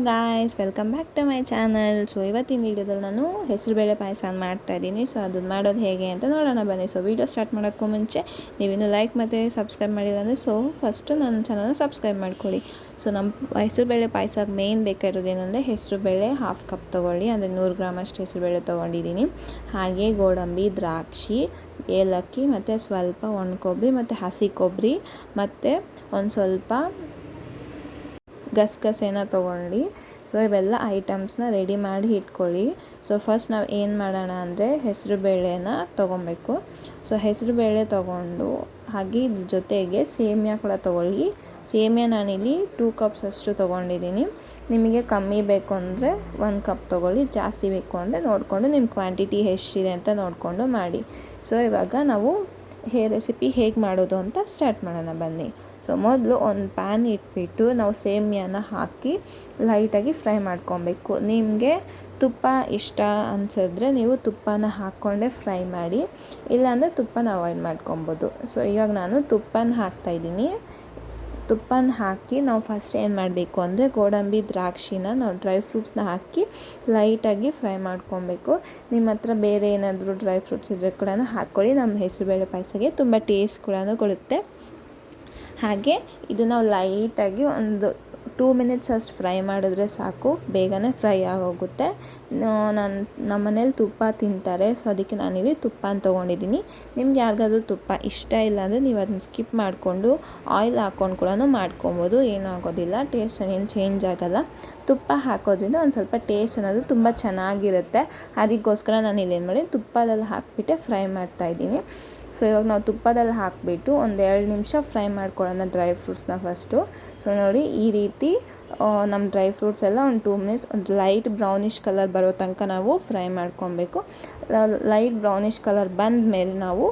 Guys, welcome back to my channel. So ಇವತ್ತಿನ ವೀಡಿಯೋದಲ್ಲಿ ನಾನು ಹೆಸರುಬೇಳೆ ಪಾಯಸ ಮಾಡ್ತಾಯಿದ್ದೀನಿ. ಸೊ ಅದನ್ನು ಮಾಡೋದು ಹೇಗೆ ಅಂತ ನೋಡೋಣ ಬನ್ನಿ. ಸೊ ವೀಡಿಯೋ ಸ್ಟಾರ್ಟ್ ಮಾಡೋಕ್ಕೂ ಮುಂಚೆ ನೀವಿನ್ನೂ ಲೈಕ್ ಮತ್ತು ಸಬ್ಸ್ಕ್ರೈಬ್ ಮಾಡಿಲ್ಲ ಅಂದರೆ ಫಸ್ಟು ನನ್ನ ಚಾನಲ್ನ ಸಬ್ಸ್ಕ್ರೈಬ್ ಮಾಡ್ಕೊಳ್ಳಿ. ಸೊ ನಮ್ಮ ಹೆಸರುಬೇಳೆ ಪಾಯಸಕ್ಕೆ ಮೇಯ್ನ್ ಬೇಕಾಗಿರೋದೇನೆಂದರೆ ಹೆಸರುಬೇಳೆ 1/2 ಕಪ್ ತೊಗೊಳ್ಳಿ, ಅಂದರೆ 100 ಗ್ರಾಮ್ ಅಷ್ಟು ಹೆಸರುಬೇಳೆ ತೊಗೊಂಡಿದ್ದೀನಿ. ಹಾಗೆ ಗೋಡಂಬಿ, ದ್ರಾಕ್ಷಿ, ಏಲಕ್ಕಿ ಮತ್ತು ಸ್ವಲ್ಪ ಒಣ ಕೊಬ್ಬರಿ ಮತ್ತು ಹಸಿ ಕೊಬ್ಬರಿ ಮತ್ತು ಒಂದು ಸ್ವಲ್ಪ ಗಸಗಸೆನ ತೊಗೊಳ್ಳಿ. ಸೊ ಇವೆಲ್ಲ ಐಟಮ್ಸ್ನ ರೆಡಿ ಮಾಡಿ ಇಟ್ಕೊಳ್ಳಿ. ಸೊ ಫಸ್ಟ್ ನಾವು ಏನು ಮಾಡೋಣ ಅಂದರೆ ಹೆಸರುಬೇಳೆನ ತೊಗೊಬೇಕು. ಸೊ ಹೆಸರುಬೇಳೆ ತೊಗೊಂಡು ಹಾಗೆ ಇದ್ರ ಜೊತೆಗೆ ಸೇಮಿಯಾ ಕೂಡ ತೊಗೊಳ್ಳಿ. ಸೇಮಿಯಾ ನಾನಿಲ್ಲಿ 2 ಕಪ್ಸ್ ಅಷ್ಟು ತೊಗೊಂಡಿದ್ದೀನಿ. ನಿಮಗೆ ಕಮ್ಮಿ ಬೇಕು ಅಂದರೆ 1 ಕಪ್ ತೊಗೊಳ್ಳಿ, ಜಾಸ್ತಿ ಬೇಕು ಅಂದರೆ ನೋಡಿಕೊಂಡು ನಿಮ್ಮ ಕ್ವಾಂಟಿಟಿ ಎಷ್ಟಿದೆ ಅಂತ ನೋಡಿಕೊಂಡು ಮಾಡಿ. ಸೊ ಇವಾಗ ನಾವು ರೆಸಿಪಿ ಹೇಗೆ ಮಾಡೋದು ಅಂತ ಸ್ಟಾರ್ಟ್ ಮಾಡೋಣ ಬನ್ನಿ. ಸೊ ಮೊದಲು ಒಂದು ಪ್ಯಾನ್ ಇಟ್ಬಿಟ್ಟು ನಾವು ಸೇಮಿಯಾನ ಹಾಕಿ ಲೈಟಾಗಿ ಫ್ರೈ ಮಾಡ್ಕೊಬೇಕು. ನಿಮಗೆ ತುಪ್ಪ ಇಷ್ಟ ಅನಿಸಿದ್ರೆ ನೀವು ತುಪ್ಪನ ಹಾಕ್ಕೊಂಡೇ ಫ್ರೈ ಮಾಡಿ, ಇಲ್ಲಾಂದರೆ ತುಪ್ಪನ ಅವಾಯ್ಡ್ ಮಾಡ್ಕೊಬೋದು. ಸೊ ಇವಾಗ ನಾನು ತುಪ್ಪನ ಹಾಕ್ತಾಯಿದ್ದೀನಿ. ತುಪ್ಪನ ಹಾಕಿ ನಾವು ಫಸ್ಟ್ ಏನು ಮಾಡಬೇಕು ಅಂದರೆ ಗೋಡಂಬಿ, ದ್ರಾಕ್ಷಿನ ನಾವು ಡ್ರೈ ಫ್ರೂಟ್ಸ್ನ ಹಾಕಿ ಲೈಟಾಗಿ ಫ್ರೈ ಮಾಡ್ಕೊಬೇಕು. ನಿಮ್ಮ ಹತ್ರ ಬೇರೆ ಏನಾದರೂ ಡ್ರೈ ಫ್ರೂಟ್ಸ್ ಇದ್ದರೆ ಕೂಡ ಹಾಕ್ಕೊಳ್ಳಿ. ನಮ್ಮ ಹೆಸರುಬೇಳೆ ಪಾಯಸಕ್ಕೆ ತುಂಬ ಟೇಸ್ಟ್ ಕೂಡ ಕೊಡುತ್ತೆ. ಹಾಗೆ ಇದು ನಾವು ಲೈಟಾಗಿ ಒಂದು 2 ಮಿನಿಟ್ಸ್ ಅಷ್ಟು ಫ್ರೈ ಮಾಡಿದ್ರೆ ಸಾಕು, ಬೇಗನೆ ಫ್ರೈ ಆಗೋಗುತ್ತೆ. ನಮ್ಮ ಮನೇಲಿ ತುಪ್ಪ ತಿಂತಾರೆ, ಸೊ ಅದಕ್ಕೆ ನಾನಿಲ್ಲಿ ತುಪ್ಪನ ತೊಗೊಂಡಿದ್ದೀನಿ. ನಿಮ್ಗೆ ಯಾರಿಗಾದ್ರೂ ತುಪ್ಪ ಇಷ್ಟ ಇಲ್ಲ ಅಂದರೆ ನೀವು ಅದನ್ನು ಸ್ಕಿಪ್ ಮಾಡಿಕೊಂಡು ಆಯಿಲ್ ಹಾಕ್ಕೊಂಡು ಕೂಡ ಮಾಡ್ಕೊಬೋದು, ಏನೂ ಆಗೋದಿಲ್ಲ, ಟೇಸ್ಟ್ ಏನು ಚೇಂಜ್ ಆಗೋಲ್ಲ. ತುಪ್ಪ ಹಾಕೋದ್ರಿಂದ ಒಂದು ಸ್ವಲ್ಪ ಟೇಸ್ಟ್ ಅನ್ನೋದು ತುಂಬ ಚೆನ್ನಾಗಿರುತ್ತೆ. ಅದಕ್ಕೋಸ್ಕರ ನಾನು ಇಲ್ಲೇನು ಮಾಡಿ ತುಪ್ಪದಲ್ಲಿ ಹಾಕಿಬಿಟ್ಟೆ ಫ್ರೈ ಮಾಡ್ತಾಯಿದ್ದೀನಿ. ಸೊ ಇವಾಗ ನಾವು ತುಪ್ಪದಲ್ಲಿ ಹಾಕಿಬಿಟ್ಟು ಒಂದು 2 ನಿಮಿಷ ಫ್ರೈ ಮಾಡ್ಕೊಳ್ಳೋಣ ಡ್ರೈ ಫ್ರೂಟ್ಸ್ನ ಫಸ್ಟು. ಸೊ ನೋಡಿ ಈ ರೀತಿ ನಮ್ಮ ಡ್ರೈ ಫ್ರೂಟ್ಸ್ ಎಲ್ಲ ಒಂದು 2 ಮಿನಿಟ್ಸ್ ಒಂದು ಲೈಟ್ ಬ್ರೌನಿಷ್ ಕಲರ್ ಬರೋ ತನಕ ನಾವು ಫ್ರೈ ಮಾಡ್ಕೊಬೇಕು. ಲೈಟ್ ಬ್ರೌನಿಷ್ ಕಲರ್ ಬಂದ ಮೇಲೆ ನಾವು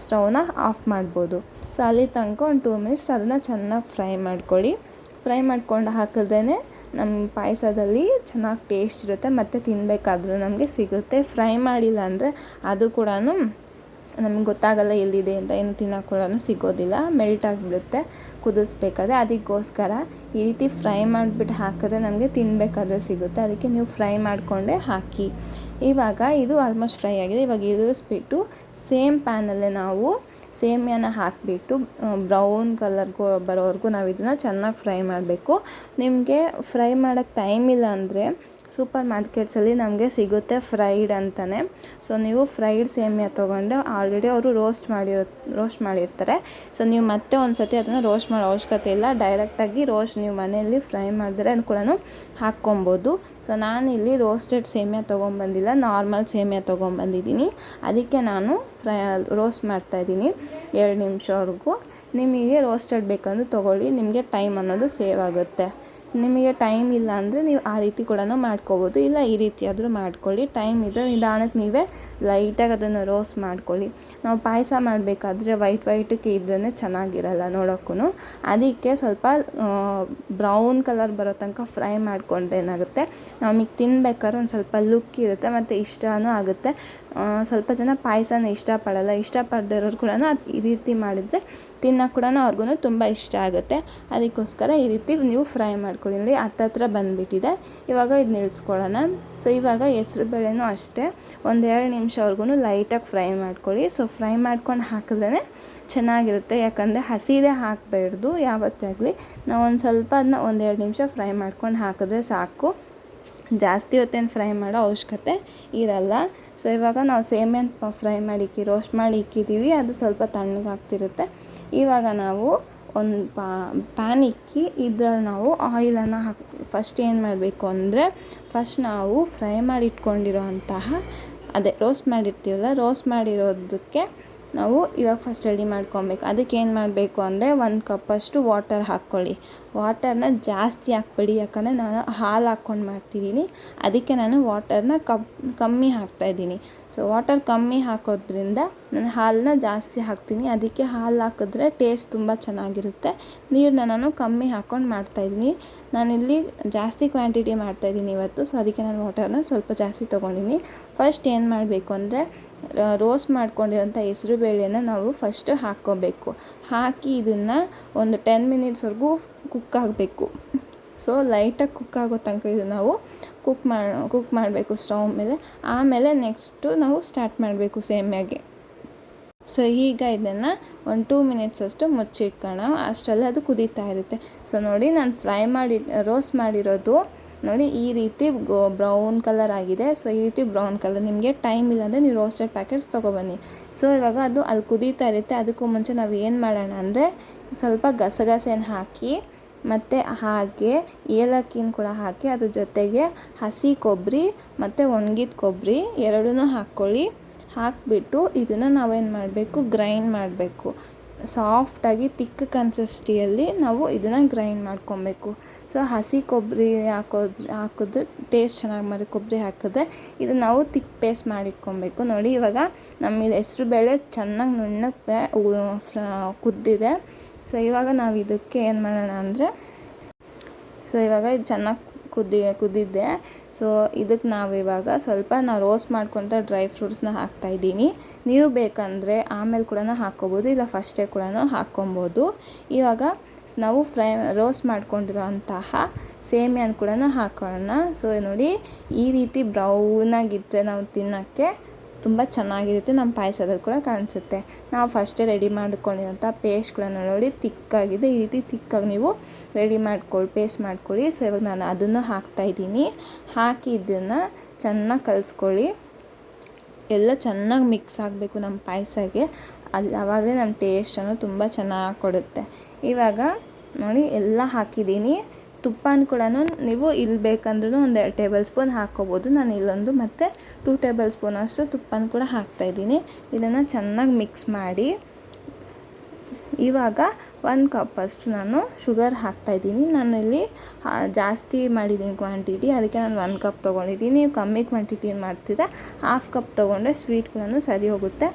ಸ್ಟವ್ನ ಆಫ್ ಮಾಡ್ಬೋದು. ಸೊ ಅಲ್ಲಿ ತನಕ ಒಂದು 2 ಮಿನಿಟ್ಸ್ ಅದನ್ನು ಚೆನ್ನಾಗಿ ಫ್ರೈ ಮಾಡ್ಕೊಳ್ಳಿ. ಫ್ರೈ ಮಾಡ್ಕೊಂಡು ಹಾಕಿದ್ರೇ ನಮ್ಮ ಪಾಯಸದಲ್ಲಿ ಚೆನ್ನಾಗಿ ಟೇಸ್ಟ್ ಇರುತ್ತೆ ಮತ್ತು ತಿನ್ನಬೇಕಾದ್ರೂ ನಮಗೆ ಸಿಗುತ್ತೆ. ಫ್ರೈ ಮಾಡಿಲ್ಲ ಅಂದರೆ ಅದು ಕೂಡ ನಮ್ಗೆ ಗೊತ್ತಾಗಲ್ಲ ಎಲ್ಲಿದೆ ಅಂತ, ಏನು ತಿನ್ನೋಕ್ಕೂ ಸಿಗೋದಿಲ್ಲ, ಮೆಲ್ಟ್ ಆಗಿಬಿಡುತ್ತೆ ಕುದಿಸ್ಬೇಕಾದ್ರೆ. ಅದಕ್ಕೋಸ್ಕರ ಈ ರೀತಿ ಫ್ರೈ ಮಾಡಿಬಿಟ್ಟು ಹಾಕಿದ್ರೆ ನಮಗೆ ತಿನ್ನಬೇಕಾದ್ರೆ ಸಿಗುತ್ತೆ. ಅದಕ್ಕೆ ನೀವು ಫ್ರೈ ಮಾಡಿಕೊಂಡೇ ಹಾಕಿ. ಇವಾಗ ಇದು ಆಲ್ಮೋಸ್ಟ್ ಫ್ರೈ ಆಗಿದೆ. ಇವಾಗ ಇಳಿಸ್ಬಿಟ್ಟು ಸೇಮ್ ಪ್ಯಾನಲ್ಲೇ ನಾವು ಸೇಮಿಯಾನ ಹಾಕಿಬಿಟ್ಟು ಬ್ರೌನ್ ಕಲರ್ಗೂ ಬರೋವರೆಗೂ ನಾವು ಇದನ್ನು ಚೆನ್ನಾಗಿ ಫ್ರೈ ಮಾಡಬೇಕು. ನಿಮಗೆ ಫ್ರೈ ಮಾಡೋಕ್ಕೆ ಟೈಮ್ ಇಲ್ಲ ಅಂದರೆ ಸೂಪರ್ ಮಾರ್ಕೆಟ್ಸಲ್ಲಿ ನಮಗೆ ಸಿಗುತ್ತೆ ಫ್ರೈಡ್ ಅಂತಲೇ. ಸೊ ನೀವು ಫ್ರೈಡ್ ಸೇಮಿಯಾ ತೊಗೊಂಡು ಆಲ್ರೆಡಿ ಅವರು ರೋಸ್ಟ್ ಮಾಡಿರ್ತಾರೆ. ಸೊ ನೀವು ಮತ್ತೆ ಒಂದು ಸತಿ ಅದನ್ನು ರೋಸ್ಟ್ ಮಾಡೋ ಅವಶ್ಯಕತೆ ಇಲ್ಲ, ಡೈರೆಕ್ಟಾಗಿ ನೀವು ಮನೆಯಲ್ಲಿ ಫ್ರೈ ಮಾಡಿದ್ರೆ ಅದು ಕೂಡ ಹಾಕ್ಕೊಬೋದು. ಸೊ ನಾನಿಲ್ಲಿ ರೋಸ್ಟೆಡ್ ಸೇಮಿಯಾ ತೊಗೊಂಬಂದಿಲ್ಲ, ನಾರ್ಮಲ್ ಸೇಮಿಯಾ ತೊಗೊಂಬಂದಿದ್ದೀನಿ. ಅದಕ್ಕೆ ನಾನು ರೋಸ್ಟ್ ಮಾಡ್ತಾಯಿದ್ದೀನಿ 2 ನಿಮಿಷವರೆಗೂ. ನಿಮಗೆ ರೋಸ್ಟೆಡ್ ಬೇಕಂದ್ರೆ ತೊಗೊಳ್ಳಿ, ನಿಮಗೆ ಟೈಮ್ ಅನ್ನೋದು ಸೇವ್ ಆಗುತ್ತೆ. ನಿಮಗೆ ಟೈಮ್ ಇಲ್ಲ ಅಂದರೆ ನೀವು ಆ ರೀತಿ ಕೂಡ ಮಾಡ್ಕೋಬೋದು, ಇಲ್ಲ ಈ ರೀತಿ ಆದರೂ ಮಾಡ್ಕೊಳ್ಳಿ. ಟೈಮ್ ಇದೆ ನಿಧಾನಕ್ಕೆ ನೀವೇ ಲೈಟಾಗಿ ಅದನ್ನು ರೋಸ್ಟ್ ಮಾಡ್ಕೊಳ್ಳಿ. ನಾವು ಪಾಯಸ ಮಾಡಬೇಕಾದ್ರೆ ವೈಟ್ಗೆ ಇದ್ರೇ ಚೆನ್ನಾಗಿರಲ್ಲ ನೋಡೋಕ್ಕೂ. ಅದಕ್ಕೆ ಸ್ವಲ್ಪ ಬ್ರೌನ್ ಕಲರ್ ಬರೋ ತನಕ ಫ್ರೈ ಮಾಡಿಕೊಂಡ್ರೆ ಏನಾಗುತ್ತೆ, ನಮಗೆ ತಿನ್ಬೇಕಾದ್ರೆ ಒಂದು ಸ್ವಲ್ಪ ಲುಕ್ ಇರುತ್ತೆ ಮತ್ತು ಇಷ್ಟನೂ ಆಗುತ್ತೆ. ಸ್ವಲ್ಪ ಜನ ಪಾಯಸನ ಇಷ್ಟಪಡಲ್ಲ, ಇಷ್ಟಪಡದೇ ಇರೋರು ಕೂಡ ಈ ರೀತಿ ಮಾಡಿದರೆ ತಿನ್ನೋಕೆ ಕೂಡ ಅವ್ರಿಗೂ ತುಂಬ ಇಷ್ಟ ಆಗುತ್ತೆ. ಅದಕ್ಕೋಸ್ಕರ ಈ ರೀತಿ ನೀವು ಫ್ರೈ ಮಾಡ್ಕೊಳ್ಳಿ. ನೋಡಿ ಹತ್ತತ್ರ ಬಂದುಬಿಟ್ಟಿದೆ. ಇವಾಗ ಇದು ನಿಲ್ಲಿಸ್ಕೊಳ್ಳೋಣ. ಸೊ ಇವಾಗ ಹೆಸರುಬೇಳೆನೂ ಅಷ್ಟೇ ಒಂದು 2 ನಿಮಿಷವರೆಗೂ ಲೈಟಾಗಿ ಫ್ರೈ ಮಾಡ್ಕೊಳ್ಳಿ. ಸೊ ಫ್ರೈ ಮಾಡ್ಕೊಂಡು ಹಾಕಿದ್ರೇ ಚೆನ್ನಾಗಿರುತ್ತೆ, ಯಾಕಂದರೆ ಹಸಿದೇ ಹಾಕಬಾರ್ದು ಯಾವತ್ತೇ ಆಗಲಿ. ನಾವು ಒಂದು ಸ್ವಲ್ಪ ಅದನ್ನ 1-2 ನಿಮಿಷ ಫ್ರೈ ಮಾಡ್ಕೊಂಡು ಹಾಕಿದ್ರೆ ಸಾಕು, ಜಾಸ್ತಿ ಹೊತ್ತೇನು ಫ್ರೈ ಮಾಡೋ ಅವಶ್ಯಕತೆ ಇರಲ್ಲ. ಸೊ ಇವಾಗ ನಾವು ಸೇಮಿಯಾ ಫ್ರೈ ಮಾಡಿ ರೋಸ್ಟ್ ಮಾಡಿ ಇಕ್ಕಿದ್ದೀವಿ, ಅದು ಸ್ವಲ್ಪ ತಣ್ಣಗಾಗ್ತಿರುತ್ತೆ. ಇವಾಗ ನಾವು ಒಂದು ಪ್ಯಾನ್ ಇಕ್ಕಿ ಇದ್ರಲ್ಲಿ ನಾವು ಆಯಿಲನ್ನು ಫಸ್ಟ್ ಏನು ಮಾಡಬೇಕು ಅಂದರೆ ಫಸ್ಟ್ ನಾವು ಫ್ರೈ ಮಾಡಿ ಇಟ್ಕೊಂಡಿರೋ ರೋಸ್ಟ್ ಮಾಡಿರ್ತೀವಲ್ಲ, ರೋಸ್ಟ್ ಮಾಡಿರೋದಕ್ಕೆ ನಾವು ಇವಾಗ ಫಸ್ಟ್ ರೆಡಿ ಮಾಡ್ಕೊಬೇಕು. ಅದಕ್ಕೆ ಏನು ಮಾಡಬೇಕು ಅಂದರೆ 1 ಕಪ್ಪಷ್ಟು ವಾಟರ್ ಹಾಕ್ಕೊಳ್ಳಿ. ವಾಟರ್ನ ಜಾಸ್ತಿ ಹಾಕ್ಬೇಡಿ, ಯಾಕಂದರೆ ನಾನು ಹಾಲು ಹಾಕ್ಕೊಂಡು ಮಾಡ್ತಿದ್ದೀನಿ, ಅದಕ್ಕೆ ನಾನು ವಾಟರ್ನ ಕಮ್ಮಿ ಹಾಕ್ತಾಯಿದ್ದೀನಿ. ಸೊ ವಾಟರ್ ಕಮ್ಮಿ ಹಾಕೋದ್ರಿಂದ ನಾನು ಹಾಲನ್ನ ಜಾಸ್ತಿ ಹಾಕ್ತೀನಿ. ಅದಕ್ಕೆ ಹಾಲು ಹಾಕಿದ್ರೆ ಟೇಸ್ಟ್ ತುಂಬ ಚೆನ್ನಾಗಿರುತ್ತೆ. ನೀರನ್ನ ನಾನು ಕಮ್ಮಿ ಹಾಕ್ಕೊಂಡು ಮಾಡ್ತಾಯಿದ್ದೀನಿ. ನಾನಿಲ್ಲಿ ಜಾಸ್ತಿ ಕ್ವಾಂಟಿಟಿ ಮಾಡ್ತಾಯಿದ್ದೀನಿ ಇವತ್ತು, ಸೊ ಅದಕ್ಕೆ ನಾನು ವಾಟರ್ನ ಸ್ವಲ್ಪ ಜಾಸ್ತಿ ತೊಗೊಂಡಿದ್ದೀನಿ. ಫಸ್ಟ್ ಏನು ಮಾಡಬೇಕು ಅಂದರೆ ರೋಸ್ಟ್ ಮಾಡ್ಕೊಂಡಿರೋಂಥ ಹೆಸರುಬೇಳೆನ ನಾವು ಫಸ್ಟ್ ಹಾಕ್ಕೋಬೇಕು. ಹಾಕಿ ಇದನ್ನು ಒಂದು 10 ಮಿನಿಟ್ಸ್ವರೆಗೂ ಕುಕ್ ಆಗಬೇಕು. ಸೊ ಲೈಟಾಗಿ ಕುಕ್ ಆಗೋ ತನಕ ಇದು ನಾವು ಕುಕ್ ಮಾಡಬೇಕು ಸ್ಟವ್ ಮೇಲೆ. ಆಮೇಲೆ ನೆಕ್ಸ್ಟು ನಾವು ಸ್ಟಾರ್ಟ್ ಮಾಡಬೇಕು ಸೇಮಿಯಾಗೆ. ಸೊ ಈಗ ಇದನ್ನು ಒಂದು 2 ಮಿನಿಟ್ಸ್ ಅಷ್ಟು ಮುಚ್ಚಿಟ್ಕೋಣ. ಅಷ್ಟರಲ್ಲಿ ಅದು ಕುದೀತಾ ಇರುತ್ತೆ. ಸೊ ನೋಡಿ ನಾನು ರೋಸ್ಟ್ ಮಾಡಿರೋದು ನೋಡಿ ಈ ರೀತಿ ಬ್ರೌನ್ ಕಲರ್ ಆಗಿದೆ. ಸೊ ಈ ರೀತಿ ಬ್ರೌನ್ ಕಲರ್, ನಿಮಗೆ ಟೈಮ್ ಇಲ್ಲಾಂದರೆ ನೀವು ರೋಸ್ಟೆಡ್ ಪ್ಯಾಕೆಟ್ಸ್ ತೊಗೊಬನ್ನಿ. ಸೊ ಇವಾಗ ಅದು ಅಲ್ಲಿ ಕುದೀತಾ ಇರುತ್ತೆ. ಅದಕ್ಕೂ ಮುಂಚೆ ನಾವು ಏನು ಮಾಡೋಣ ಅಂದರೆ ಸ್ವಲ್ಪ ಗಸಗಸೆನ ಹಾಕಿ ಮತ್ತು ಹಾಗೆ ಏಲಕ್ಕಿನ ಕೂಡ ಹಾಕಿ ಅದ್ರ ಜೊತೆಗೆ ಹಸಿ ಕೊಬ್ಬರಿ ಮತ್ತು ಒಣಗಿದ ಕೊಬ್ಬರಿ ಎರಡೂ ಹಾಕ್ಕೊಳ್ಳಿ. ಹಾಕಿಬಿಟ್ಟು ಇದನ್ನು ನಾವೇನು ಮಾಡಬೇಕು, ಗ್ರೈಂಡ್ ಮಾಡಬೇಕು. ಸಾಫ್ಟಾಗಿ ತಿಕ್ ಕನ್ಸಿಸ್ಟಿಯಲ್ಲಿ ನಾವು ಇದನ್ನು ಗ್ರೈಂಡ್ ಮಾಡ್ಕೊಬೇಕು. ಸೊ ಹಸಿ ಕೊಬ್ಬರಿ ಹಾಕಿದ್ರೆ ಟೇಸ್ಟ್ ಚೆನ್ನಾಗಿ ಕೊಬ್ಬರಿ ಹಾಕಿದ್ರೆ ಇದನ್ನು ನಾವು ತಿಕ್ ಪೇಸ್ಟ್ ಮಾಡಿಟ್ಕೊಬೇಕು. ನೋಡಿ ಇವಾಗ ನಮ್ಮ ಹೆಸ್ರುಬೇಳೆ ಚೆನ್ನಾಗಿ ನುಣ್ಣಗೆ ಕುದ್ದಿದೆ. ಸೊ ಇವಾಗ ನಾವು ಇದಕ್ಕೆ ಏನು ಮಾಡೋಣ ಅಂದರೆ ಇವಾಗ ಇದು ಚೆನ್ನಾಗಿ ಕುದ್ದಿದ್ದೆ. ಸೊ ಇದಕ್ಕೆ ನಾವಿವಾಗ ಸ್ವಲ್ಪ ರೋಸ್ಟ್ ಮಾಡ್ಕೊತ ಡ್ರೈ ಫ್ರೂಟ್ಸ್ನ ಹಾಕ್ತಾಯಿದ್ದೀನಿ. ನೀವು ಬೇಕಂದರೆ ಆಮೇಲೆ ಕೂಡ ಹಾಕ್ಕೊಬೋದು, ಇಲ್ಲ ಫಸ್ಟೇ ಕೂಡ ಹಾಕ್ಕೊಬೋದು. ಇವಾಗ ನಾವು ರೋಸ್ಟ್ ಮಾಡ್ಕೊಂಡಿರೋ ಅಂತಹ ಸೇಮಿಯಾನ ಕೂಡ ಹಾಕೋಣ. ಸೊ ನೋಡಿ ಈ ರೀತಿ ಬ್ರೌನಾಗಿದ್ದರೆ ನಾವು ತಿನ್ನೋಕ್ಕೆ ತುಂಬ ಚೆನ್ನಾಗಿರುತ್ತೆ. ನಮ್ಮ ಪಾಯಸದಲ್ಲಿ ಕೂಡ ಕಾಣಿಸುತ್ತೆ. ನಾವು ಫಸ್ಟೇ ರೆಡಿ ಮಾಡ್ಕೊಂಡಿರೋಂಥ ಪೇಸ್ಟ್ ಕೂಡ ನೋಡಿ ತಿಕ್ಕಾಗಿದೆ. ಈ ರೀತಿ ತಿಕ್ಕಾಗಿ ನೀವು ಪೇಸ್ಟ್ ಮಾಡ್ಕೊಳ್ಳಿ. ಸೊ ಇವಾಗ ನಾನು ಅದನ್ನು ಹಾಕ್ತಾಯಿದ್ದೀನಿ. ಹಾಕಿ ಇದನ್ನು ಚೆನ್ನಾಗಿ ಕಲಿಸ್ಕೊಳ್ಳಿ. ಎಲ್ಲ ಚೆನ್ನಾಗಿ ಮಿಕ್ಸ್ ಆಗಬೇಕು ನಮ್ಮ ಪಾಯಸಕ್ಕೆ. ಆವಾಗಲೇ ನಮ್ಮ ಟೇಸ್ಟನ್ನು ತುಂಬ ಚೆನ್ನಾಗಿ ಕೊಡುತ್ತೆ. ಇವಾಗ ನೋಡಿ ಎಲ್ಲ ಹಾಕಿದ್ದೀನಿ. ತುಪ್ಪನ ಕೂಡ ನೀವು ಇಲ್ಲಿ ಬೇಕಂದ್ರೂ ಒಂದು 2 ಟೇಬಲ್ ಸ್ಪೂನ್ ಹಾಕ್ಕೋಬೋದು. ನಾನು ಇಲ್ಲೊಂದು ಮತ್ತು 2 ಟೇಬಲ್ ಸ್ಪೂನ್ ಅಷ್ಟು ತುಪ್ಪನ ಕೂಡ ಹಾಕ್ತಾಯಿದ್ದೀನಿ. ಇದನ್ನು ಚೆನ್ನಾಗಿ ಮಿಕ್ಸ್ ಮಾಡಿ ಇವಾಗ 1 ಕಪ್ಪಷ್ಟು ನಾನು ಶುಗರ್ ಹಾಕ್ತಾಯಿದ್ದೀನಿ. ನಾನು ಇಲ್ಲಿ ಜಾಸ್ತಿ ಮಾಡಿದ್ದೀನಿ ಕ್ವಾಂಟಿಟಿ, ಅದಕ್ಕೆ ನಾನು 1 ಕಪ್ ತೊಗೊಂಡಿದ್ದೀನಿ. ನೀವು ಕಮ್ಮಿ ಕ್ವಾಂಟಿಟಿ ಮಾಡ್ತೀರಾ 1/2 ಕಪ್ ತೊಗೊಂಡ್ರೆ ಸ್ವೀಟ್ ಕೂಡ ಸರಿ ಹೋಗುತ್ತೆ.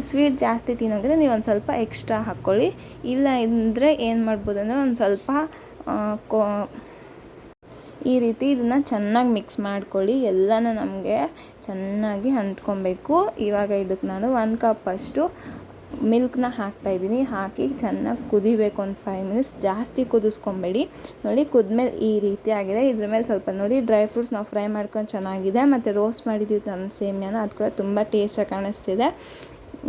ಸ್ವೀಟ್ ಜಾಸ್ತಿ ತಿನ್ನೋದ್ರೆ ನೀವು ಒಂದು ಸ್ವಲ್ಪ ಎಕ್ಸ್ಟ್ರಾ ಹಾಕ್ಕೊಳ್ಳಿ. ಇಲ್ಲ ಅಂದರೆ ಏನು ಮಾಡ್ಬೋದು ಅಂದರೆ ಒಂದು ಸ್ವಲ್ಪ ಈ ರೀತಿ ಇದನ್ನು ಚೆನ್ನಾಗಿ ಮಿಕ್ಸ್ ಮಾಡ್ಕೊಳ್ಳಿ. ಎಲ್ಲನೂ ನಮಗೆ ಚೆನ್ನಾಗಿ ಅಂಟ್ಕೊಬೇಕು. ಇವಾಗ ಇದಕ್ಕೆ ನಾನು 1 ಕಪ್ಪಷ್ಟು ಮಿಲ್ಕ್ನ ಹಾಕ್ತಾಯಿದ್ದೀನಿ. ಹಾಕಿ ಚೆನ್ನಾಗಿ ಕುದಿಬೇಕು ಒಂದು 5 ಮಿನಿಟ್ಸ್. ಜಾಸ್ತಿ ಕುದಿಸ್ಕೊಬೇಡಿ. ನೋಡಿ ಕುದ್ಮೇಲೆ ಈ ರೀತಿ ಆಗಿದೆ. ಇದ್ರ ಮೇಲೆ ಸ್ವಲ್ಪ ನೋಡಿ ಡ್ರೈ ಫ್ರೂಟ್ಸ್ ನಾವು ಫ್ರೈ ಮಾಡ್ಕೊಂಡು ಚೆನ್ನಾಗಿದೆ. ಮತ್ತು ರೋಸ್ಟ್ ಮಾಡಿದ್ದೀವಿ ನನ್ನ ಸೇಮಿಯಾನ, ಅದು ಕೂಡ ತುಂಬ ಟೇಸ್ಟಾಗಿ ಕಾಣಿಸ್ತಿದೆ.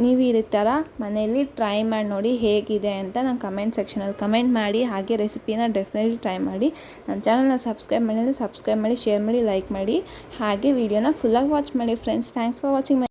ನೀವು ಈ ಥರ ಮನೆಯಲ್ಲಿ ಟ್ರೈ ಮಾಡಿ ನೋಡಿ ಹೇಗಿದೆ ಅಂತ ನಾನು ಕಮೆಂಟ್ ಸೆಕ್ಷನಲ್ಲಿ ಕಮೆಂಟ್ ಮಾಡಿ. ಹಾಗೆ ರೆಸಿಪಿನ ಡೆಫಿನೆಟ್ಲಿ ಟ್ರೈ ಮಾಡಿ. ನನ್ನ ಚಾನಲ್ನ ಸಬ್ಸ್ಕ್ರೈಬ್ ಮಾಡಿ, ಶೇರ್ ಮಾಡಿ, ಲೈಕ್ ಮಾಡಿ. ಹಾಗೆ ವಿಡಿಯೋನ ಫುಲ್ಲಾಗಿ ವಾಚ್ ಮಾಡಿ ಫ್ರೆಂಡ್ಸ್. Thanks for watching.